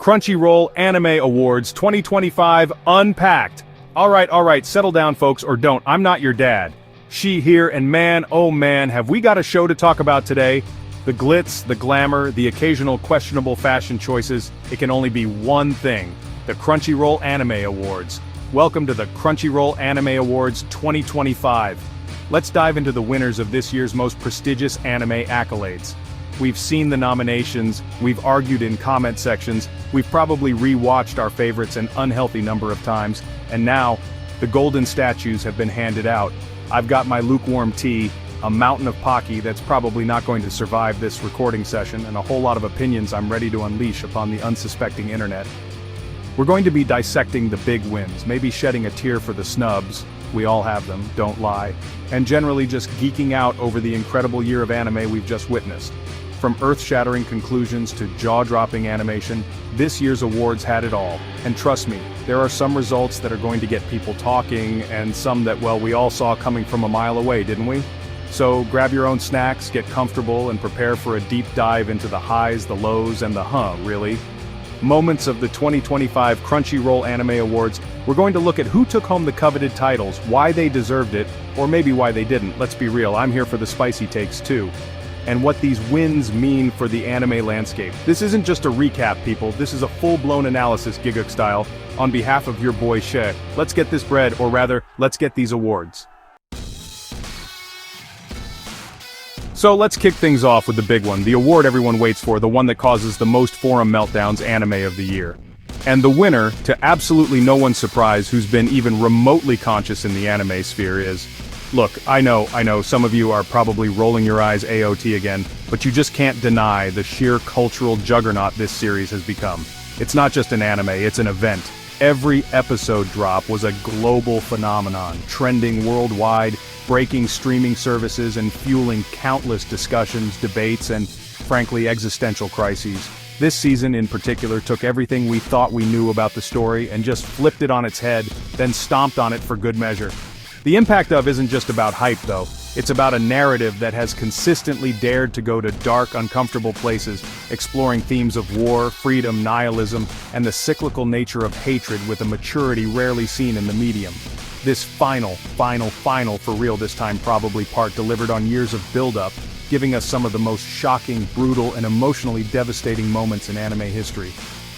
Crunchyroll Anime Awards 2025 Unpacked. Alright, settle down folks, or don't, I'm not your dad. She here, and man, oh man, have we got a show to talk about today. The glitz, the glamour, the occasional questionable fashion choices, it can only be one thing. The Crunchyroll Anime Awards. Welcome to the Crunchyroll Anime Awards 2025. Let's dive into the winners of this year's most prestigious anime accolades. We've seen the nominations, we've argued in comment sections, we've probably re-watched our favorites an unhealthy number of times, and now, the golden statues have been handed out. I've got my lukewarm tea, a mountain of Pocky that's probably not going to survive this recording session, and a whole lot of opinions I'm ready to unleash upon the unsuspecting internet. We're going to be dissecting the big wins, maybe shedding a tear for the snubs, we all have them, don't lie, and generally just geeking out over the incredible year of anime we've just witnessed. From earth-shattering conclusions to jaw-dropping animation, this year's awards had it all. And trust me, there are some results that are going to get people talking, and some that, well, we all saw coming from a mile away, didn't we? So grab your own snacks, get comfortable, and prepare for a deep dive into the highs, the lows, and the really? Moments of the 2025 Crunchyroll Anime Awards. We're going to look at who took home the coveted titles, why they deserved it, or maybe why they didn't. Let's be real, I'm here for the spicy takes too. And what these wins mean for the anime landscape. This isn't just a recap, people, this is a full-blown analysis, Giguk style. On behalf of your boy She, let's get this bread, or rather, let's get these awards. So let's kick things off with the big one, the award everyone waits for, the one that causes the most forum meltdowns, anime of the year. And the winner, to absolutely no one's surprise who's been even remotely conscious in the anime sphere, is... Look, I know, some of you are probably rolling your eyes AOT again, but you just can't deny the sheer cultural juggernaut this series has become. It's not just an anime, it's an event. Every episode drop was a global phenomenon, trending worldwide, breaking streaming services and fueling countless discussions, debates, and, frankly, existential crises. This season in particular took everything we thought we knew about the story and just flipped it on its head, then stomped on it for good measure. The impact of isn't just about hype though, it's about a narrative that has consistently dared to go to dark, uncomfortable places, exploring themes of war, freedom, nihilism, and the cyclical nature of hatred with a maturity rarely seen in the medium. This final for real this time probably part delivered on years of build-up, giving us some of the most shocking, brutal, and emotionally devastating moments in anime history.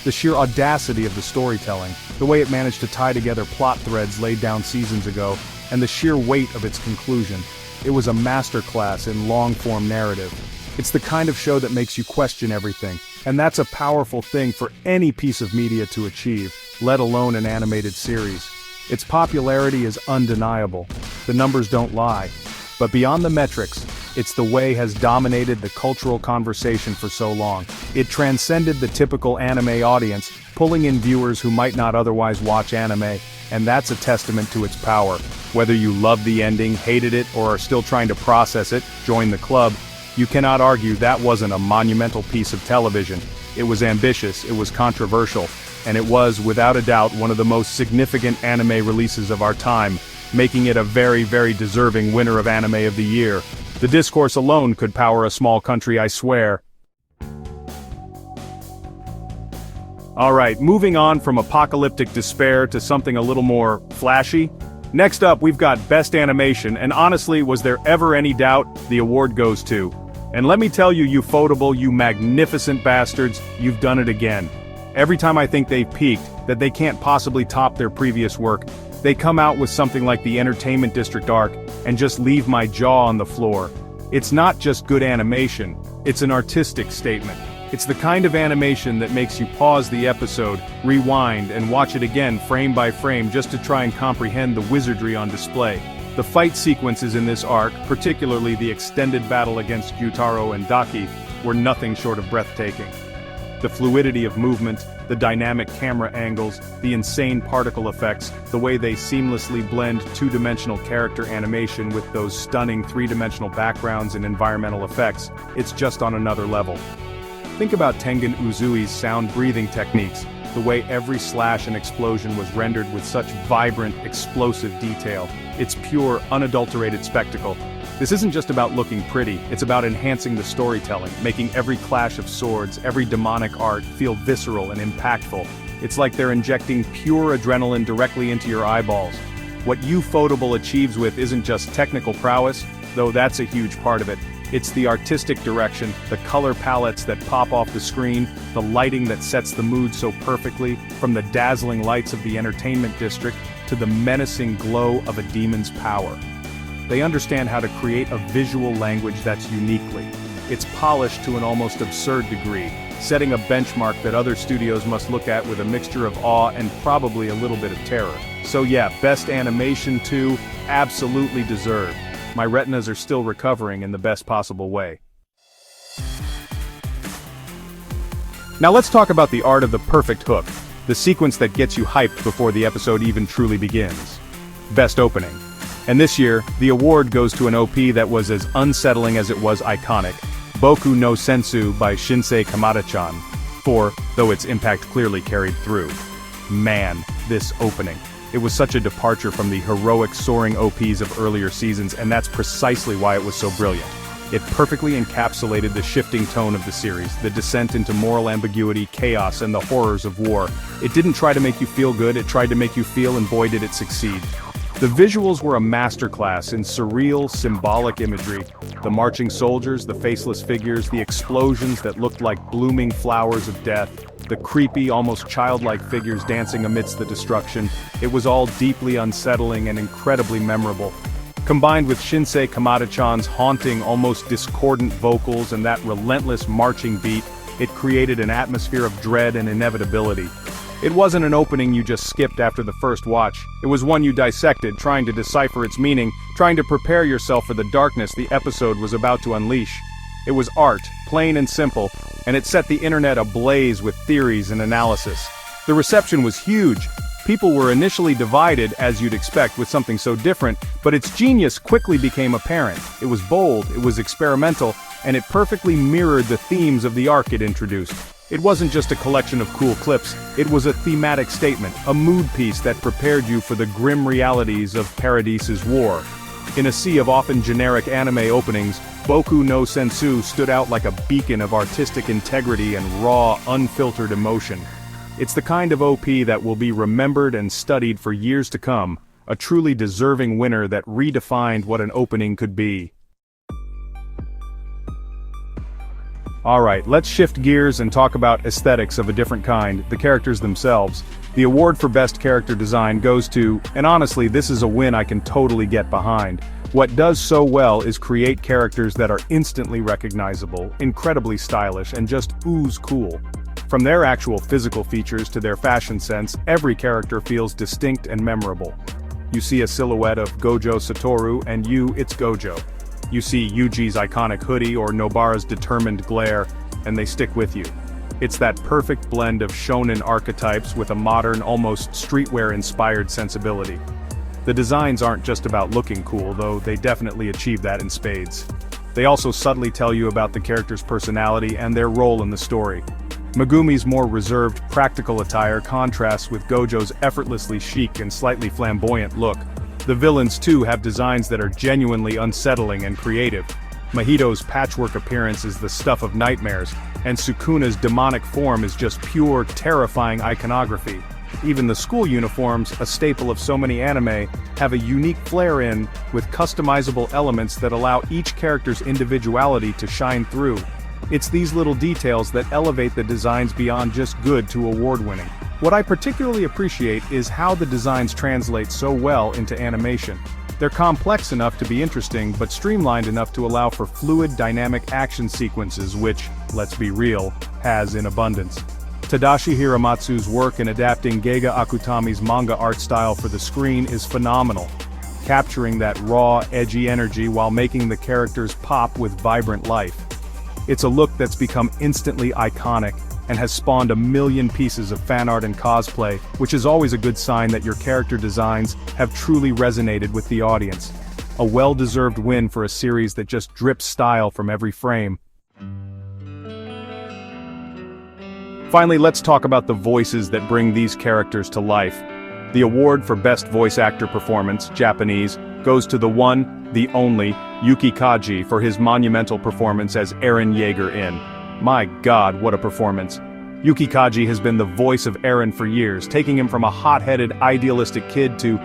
The sheer audacity of the storytelling, the way it managed to tie together plot threads laid down seasons ago, and the sheer weight of its conclusion. It was a masterclass in long-form narrative. It's the kind of show that makes you question everything, and that's a powerful thing for any piece of media to achieve, let alone an animated series. Its popularity is undeniable. The numbers don't lie. But beyond the metrics, it's the way has dominated the cultural conversation for so long. It transcended the typical anime audience, pulling in viewers who might not otherwise watch anime, and that's a testament to its power. Whether you loved the ending, hated it, or are still trying to process it, join the club, you cannot argue that wasn't a monumental piece of television. It was ambitious, it was controversial, and it was, without a doubt, one of the most significant anime releases of our time, making it a very deserving winner of Anime of the Year. The discourse alone could power a small country, I swear. Alright, moving on from apocalyptic despair to something a little more flashy. Next up, we've got Best Animation, and honestly, was there ever any doubt, the award goes to. And let me tell you, Ufotable, you magnificent bastards, you've done it again. Every time I think they've peaked, that they can't possibly top their previous work, they come out with something like the Entertainment District arc, and just leave my jaw on the floor. It's not just good animation, it's an artistic statement. It's the kind of animation that makes you pause the episode, rewind, and watch it again frame by frame just to try and comprehend the wizardry on display. The fight sequences in this arc, particularly the extended battle against Gyutaro and Daki, were nothing short of breathtaking. The fluidity of movement, the dynamic camera angles, the insane particle effects, the way they seamlessly blend two-dimensional character animation with those stunning three-dimensional backgrounds and environmental effects, it's just on another level. Think about Tengen Uzui's sound breathing techniques, the way every slash and explosion was rendered with such vibrant, explosive detail. It's pure, unadulterated spectacle. This isn't just about looking pretty, it's about enhancing the storytelling, making every clash of swords, every demonic art feel visceral and impactful. It's like they're injecting pure adrenaline directly into your eyeballs. What Ufotable achieves with isn't just technical prowess, though that's a huge part of it. It's the artistic direction, the color palettes that pop off the screen, the lighting that sets the mood so perfectly, from the dazzling lights of the entertainment district to the menacing glow of a demon's power. They understand how to create a visual language that's uniquely. It's polished to an almost absurd degree, setting a benchmark that other studios must look at with a mixture of awe and probably a little bit of terror. So yeah, best animation too, absolutely deserved. My retinas are still recovering in the best possible way. Now let's talk about the art of the perfect hook, the sequence that gets you hyped before the episode even truly begins. Best opening. And this year, the award goes to an OP that was as unsettling as it was iconic, Boku no Sensou by Shinsei Kamada-chan, for, though its impact clearly carried through. Man, this opening. It was such a departure from the heroic soaring OPs of earlier seasons, and that's precisely why it was so brilliant. It perfectly encapsulated the shifting tone of the series, the descent into moral ambiguity, chaos, and the horrors of war. It didn't try to make you feel good, it tried to make you feel, and boy did it succeed. The visuals were a masterclass in surreal, symbolic imagery. The marching soldiers, the faceless figures, the explosions that looked like blooming flowers of death, the creepy, almost childlike figures dancing amidst the destruction. It was all deeply unsettling and incredibly memorable. Combined with Shinsei Kamada-chan's haunting, almost discordant vocals and that relentless marching beat, it created an atmosphere of dread and inevitability. It wasn't an opening you just skipped after the first watch. It was one you dissected, trying to decipher its meaning, trying to prepare yourself for the darkness the episode was about to unleash. It was art, plain and simple, and it set the internet ablaze with theories and analysis. The reception was huge. People were initially divided, as you'd expect with something so different, but its genius quickly became apparent. It was bold, it was experimental, and it perfectly mirrored the themes of the arc it introduced. It wasn't just a collection of cool clips, it was a thematic statement, a mood piece that prepared you for the grim realities of Paradise's war. In a sea of often generic anime openings, Boku no Sensou stood out like a beacon of artistic integrity and raw, unfiltered emotion. It's the kind of OP that will be remembered and studied for years to come, a truly deserving winner that redefined what an opening could be. Alright, let's shift gears and talk about aesthetics of a different kind, the characters themselves. The award for best character design goes to, and honestly this is a win I can totally get behind. What does so well is create characters that are instantly recognizable, incredibly stylish, and just ooze cool. From their actual physical features to their fashion sense, every character feels distinct and memorable. You see a silhouette of Gojo Satoru and it's Gojo. You see Yuji's iconic hoodie or Nobara's determined glare, and they stick with you. It's that perfect blend of shonen archetypes with a modern, almost streetwear-inspired sensibility. The designs aren't just about looking cool, though they definitely achieve that in spades. They also subtly tell you about the character's personality and their role in the story. Megumi's more reserved, practical attire contrasts with Gojo's effortlessly chic and slightly flamboyant look. The villains too have designs that are genuinely unsettling and creative. Mahito's patchwork appearance is the stuff of nightmares, and Sukuna's demonic form is just pure, terrifying iconography. Even the school uniforms, a staple of so many anime, have a unique flair with customizable elements that allow each character's individuality to shine through. It's these little details that elevate the designs beyond just good to award-winning. What I particularly appreciate is how the designs translate so well into animation. They're complex enough to be interesting, but streamlined enough to allow for fluid, dynamic action sequences which, let's be real, has in abundance. Tadashi Hiramatsu's work in adapting Geiga Akutami's manga art style for the screen is phenomenal, capturing that raw, edgy energy while making the characters pop with vibrant life. It's a look that's become instantly iconic, and has spawned a million pieces of fan art and cosplay, which is always a good sign that your character designs have truly resonated with the audience. A well-deserved win for a series that just drips style from every frame. Finally, let's talk about the voices that bring these characters to life. The award for Best Voice Actor Performance, Japanese, goes to the one, the only, Yuki Kaji for his monumental performance as Eren Yeager in. My god, what a performance. Yuki Kaji has been the voice of Eren for years, taking him from a hot-headed, idealistic kid to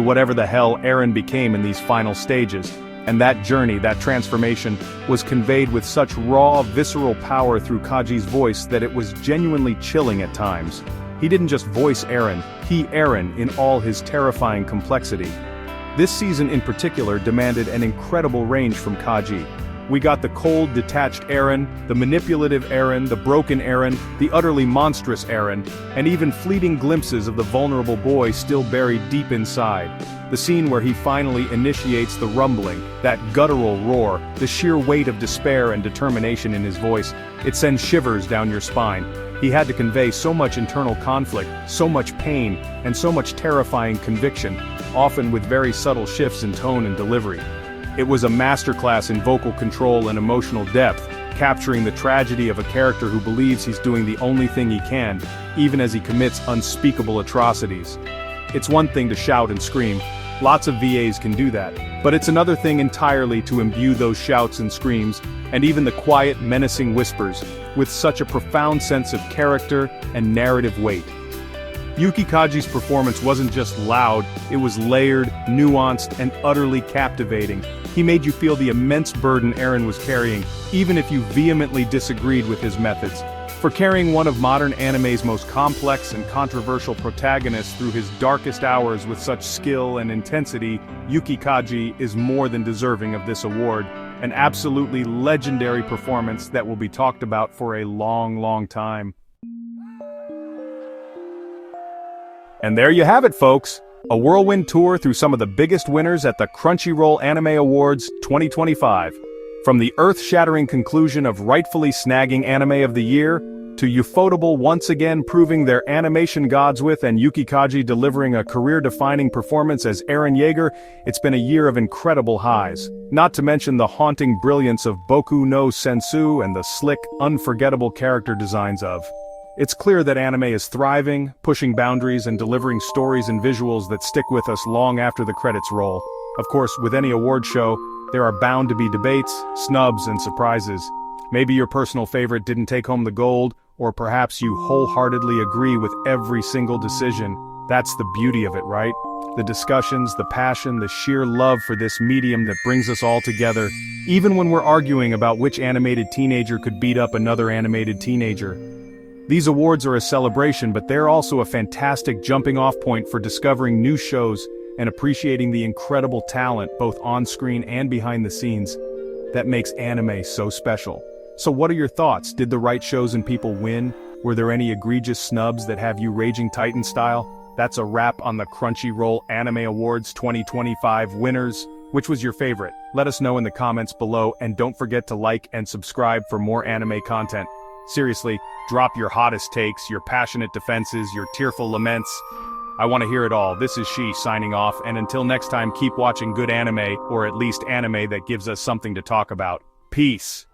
whatever the hell Eren became in these final stages. And that journey, that transformation, was conveyed with such raw, visceral power through Kaji's voice that it was genuinely chilling at times. He didn't just voice Eren, he Eren in all his terrifying complexity. This season in particular demanded an incredible range from Kaji. We got the cold, detached Eren, the manipulative Eren, the broken Eren, the utterly monstrous Eren, and even fleeting glimpses of the vulnerable boy still buried deep inside. The scene where he finally initiates the rumbling, that guttural roar, the sheer weight of despair and determination in his voice, it sends shivers down your spine. He had to convey so much internal conflict, so much pain, and so much terrifying conviction, often with very subtle shifts in tone and delivery. It was a masterclass in vocal control and emotional depth, capturing the tragedy of a character who believes he's doing the only thing he can, even as he commits unspeakable atrocities. It's one thing to shout and scream, lots of VAs can do that, but it's another thing entirely to imbue those shouts and screams, and even the quiet, menacing whispers, with such a profound sense of character and narrative weight. Yuki Kaji's performance wasn't just loud, it was layered, nuanced, and utterly captivating. He made you feel the immense burden Eren was carrying, even if you vehemently disagreed with his methods. For carrying one of modern anime's most complex and controversial protagonists through his darkest hours with such skill and intensity, Yuki Kaji is more than deserving of this award, an absolutely legendary performance that will be talked about for a long, long time. And there you have it, folks. A whirlwind tour through some of the biggest winners at the Crunchyroll Anime Awards 2025. From the earth-shattering conclusion of rightfully snagging Anime of the Year, to Ufotable once again proving their animation gods with and Yuki Kaji delivering a career-defining performance as Eren Yeager, it's been a year of incredible highs. Not to mention the haunting brilliance of Boku no Sensou and the slick, unforgettable character designs of. It's clear that anime is thriving, pushing boundaries and delivering stories and visuals that stick with us long after the credits roll. Of course, with any award show, there are bound to be debates, snubs, and surprises. Maybe your personal favorite didn't take home the gold, or perhaps you wholeheartedly agree with every single decision. That's the beauty of it, right? The discussions, the passion, the sheer love for this medium that brings us all together, even when we're arguing about which animated teenager could beat up another animated teenager. These awards are a celebration, but they're also a fantastic jumping-off point for discovering new shows and appreciating the incredible talent, both on-screen and behind the scenes, that makes anime so special. So what are your thoughts? Did the right shows and people win? Were there any egregious snubs that have you raging Titan style? That's a wrap on the Crunchyroll Anime Awards 2025 winners. Which was your favorite? Let us know in the comments below, and don't forget to like and subscribe for more anime content. Seriously, drop your hottest takes, your passionate defenses, your tearful laments. I want to hear it all. This is She signing off, and until next time, keep watching good anime, or at least anime that gives us something to talk about. Peace.